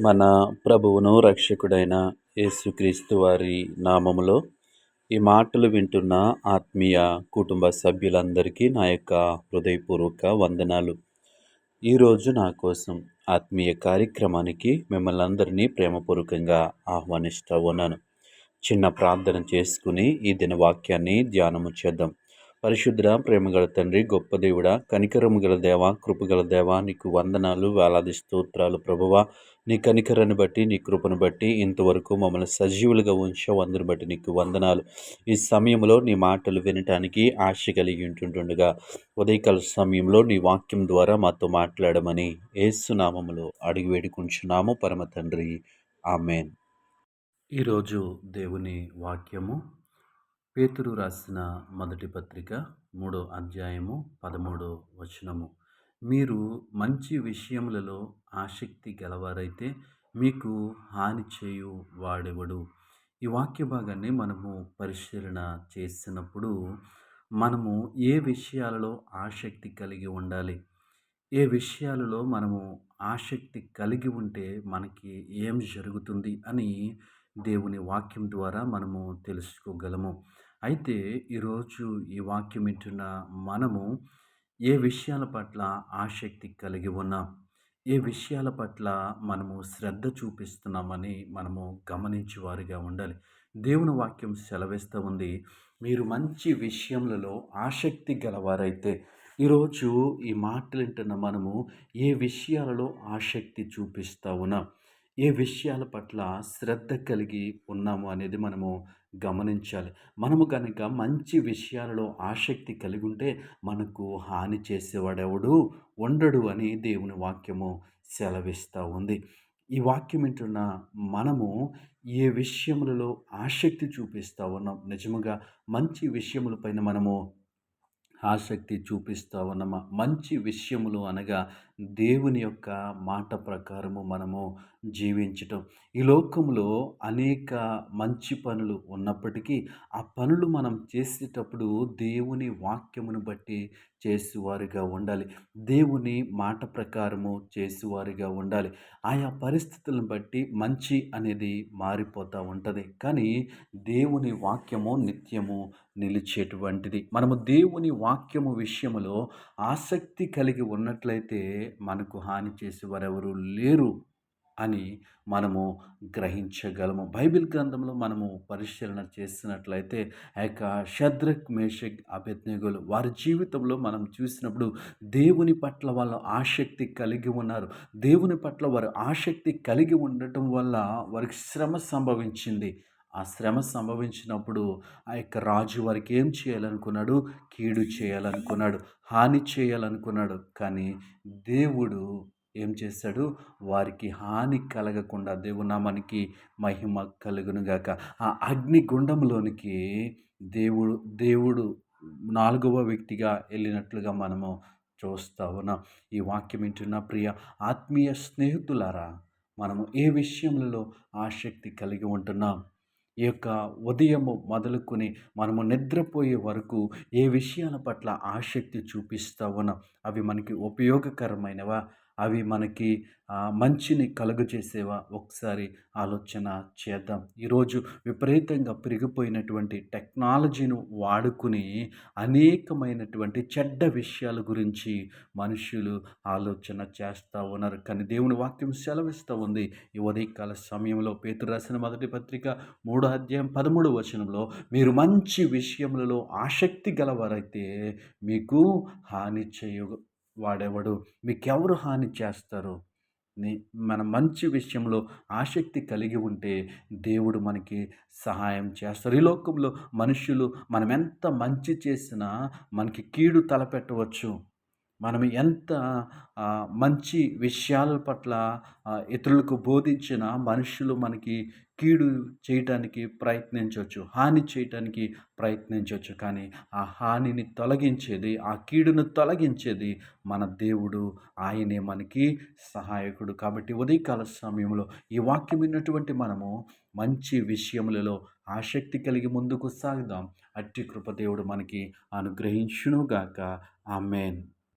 మన ప్రభువును రక్షకుడైన యేసుక్రీస్తు వారి నామములో ఈ మాటలు వింటున్న ఆత్మీయ కుటుంబ సభ్యులందరికీ నా యొక్క హృదయపూర్వక వందనాలు. ఈరోజు నా కోసం ఆత్మీయ కార్యక్రమానికి మిమ్మల్ని అందరినీ ప్రేమపూర్వకంగా ఆహ్వానిస్తూ ఉన్నాను. చిన్న ప్రార్థన చేసుకుని ఈ దిన వాక్యాన్ని ధ్యానము చేద్దాం. పరిశుద్ధ ప్రేమగల తండ్రి, గొప్ప దేవుడా, కనికరము గల దేవ, కృపగల దేవ, నీకు వందనాలు, వేలాది స్తోత్రాలు ప్రభువా. నీ కనికరాన్ని బట్టి, నీ కృపను బట్టి ఇంతవరకు మమ్మల్ని సజీవులుగా ఉంచావు. అందుని బట్టి నీకు వందనాలు. ఈ సమయంలో నీ మాటలు వినటానికి ఆశ కలిగి ఉంటుండగా ఉదయకాల సమయంలో నీ వాక్యం ద్వారా మాతో మాట్లాడమని యేసు నామములో అడిగి వేడుకుంటున్నాము పరమ తండ్రి. ఆమేన్. ఈరోజు దేవుని వాక్యము పేతురు రాసిన మొదటి పత్రిక 3వ అధ్యాయము 13వ వచనము. మీరు మంచి విషయములలో ఆసక్తి గలవారైతే మీకు హాని చేయు వాడెవడు. ఈ వాక్య భాగాన్ని మనము పరిశీలన చేసినప్పుడు మనము ఏ విషయాలలో ఆసక్తి కలిగి ఉండాలి, ఏ విషయాలలో మనము ఆసక్తి కలిగి ఉంటే మనకి ఏం జరుగుతుంది అని దేవుని వాక్యం ద్వారా మనము తెలుసుకోగలము. అయితే ఈరోజు ఈ వాక్యం వింటున్న మనము ఏ విషయాల పట్ల ఆసక్తి కలిగి ఉన్నాం, ఏ విషయాల పట్ల మనము శ్రద్ధ చూపిస్తున్నామని మనము గమనించే వారిగా ఉండాలి. దేవుని వాక్యం సెలవిస్తూ ఉంది, మీరు మంచి విషయములలో ఆసక్తి గలవారైతే. ఈరోజు ఈ మాటలు వింటున్న మనము ఏ విషయాలలో ఆసక్తి చూపిస్తూ ఉన్నాం, ఏ విషయాల పట్ల శ్రద్ధ కలిగి ఉన్నాము అనేది మనము గమనించాలి. మనము కనుక మంచి విషయాలలో ఆసక్తి కలిగి ఉంటే మనకు హాని చేసేవాడెవడు ఉండడు అని దేవుని వాక్యము సెలవిస్తూ ఉంది. ఈ వాక్యం వింటున్న మనము ఏ విషయములలో ఆసక్తి చూపిస్తూ ఉన్నాం, నిజముగా మంచి విషయములపైన మనము ఆసక్తి చూపిస్తూ ఉన్నామా? మంచి విషయములు అనగా దేవుని యొక్క మాట ప్రకారము మనము జీవించటం. ఈ లోకంలో అనేక మంచి పనులు ఉన్నప్పటికీ ఆ పనులు మనం చేసేటప్పుడు దేవుని వాక్యమును బట్టి చేసేవారిగా ఉండాలి. దేవుని మాట ప్రకారము చేసేవారిగా ఉండాలి. ఆయా పరిస్థితులను బట్టి మంచి అనేది మారిపోతూ ఉంటుంది. కానీ దేవుని వాక్యము నిత్యము నిలిచేటువంటిది. మనము దేవుని వాక్యము విషయములో ఆసక్తి కలిగి ఉన్నట్లయితే మనకు హాని చేసేవారెవరు లేరు అని మనము గ్రహించగలము. బైబిల్ గ్రంథంలో మనము పరిశీలన చేసినట్లయితే ఆ యొక్క షద్రక్, మేషక్, అబేద్నెగోలు వారి జీవితంలో మనం చూసినప్పుడు దేవుని పట్ల వాళ్ళు ఆసక్తి కలిగి ఉన్నారు. దేవుని పట్ల వారు ఆసక్తి కలిగి ఉండటం వల్ల వారికి శ్రమ సంభవించింది. ఆ శ్రమ సంభవించినప్పుడు ఆ యొక్క రాజు వారికి ఏం చేయాలనుకున్నాడు? కీడు చేయాలనుకున్నాడు, హాని చేయాలనుకున్నాడు. కానీ దేవుడు ఏం చేశాడు? వారికి హాని కలగకుండా, దేవుని నామానికి మహిమ కలుగునుగాక, ఆ అగ్నిగుండంలోనికి దేవుడు దేవుడు 4వ వ్యక్తిగా వెళ్ళినట్లుగా మనము చూస్తూ ఉన్నాం. ఈ వాక్యం వింటున్న ప్రియ ఆత్మీయ స్నేహితులారా, మనము ఏ విషయములలో ఆసక్తి కలిగి ఉంటున్నాం? ఈ యొక్క ఉదయము మొదలుకొని మనము నిద్రపోయే వరకు ఏ విషయాల పట్ల ఆసక్తి చూపిస్తూ ఉన్నాం? అవి మనకి ఉపయోగకరమైనవా? అవి మనకి మంచిని కలుగజేసేవా? ఒకసారి ఆలోచన చేద్దాం. ఈరోజు విపరీతంగా పెరిగిపోయినటువంటి టెక్నాలజీని వాడుకుని అనేకమైనటువంటి చెడ్డ విషయాల గురించి మనుషులు ఆలోచన చేస్తూ ఉన్నారు. కానీ దేవుని వాక్యం సెలవిస్తూ ఉంది ఈ ఉదయకాల సమయంలో. పేతురు రాసిన మొదటి పత్రిక 3వ అధ్యాయం 13వ వచనంలో, మీరు మంచి విషయములలో ఆసక్తి గలవారైతే మీకు హాని చేయు వాడెవడు. మీకెవరు హాని చేస్తారు? నీ మన మంచి విషయంలో ఆసక్తి కలిగి ఉంటే దేవుడు మనకి సహాయం చేస్తారు. ఈ లోకంలో మనుషులు మనం ఎంత మంచి చేసినా మనకి కీడు తలపెట్టవచ్చు. మనం ఎంత మంచి విషయాల పట్ల ఇతరులకు బోధించిన మనుషులు మనకి కీడు చేయటానికి ప్రయత్నించవచ్చు, హాని చేయటానికి ప్రయత్నించవచ్చు. కానీ ఆ హానిని తొలగించేది, ఆ కీడును తొలగించేది మన దేవుడు. ఆయనే మనకి సహాయకుడు. కాబట్టి ఉదయకాల సమయంలో ఈ వాక్యం విన్నటువంటి మనము మంచి విషయములలో ఆసక్తి కలిగి ముందుకు సాగుదాం. అట్టి కృప దేవుడు మనకి అనుగ్రహించునుగాక. ఆమేన్.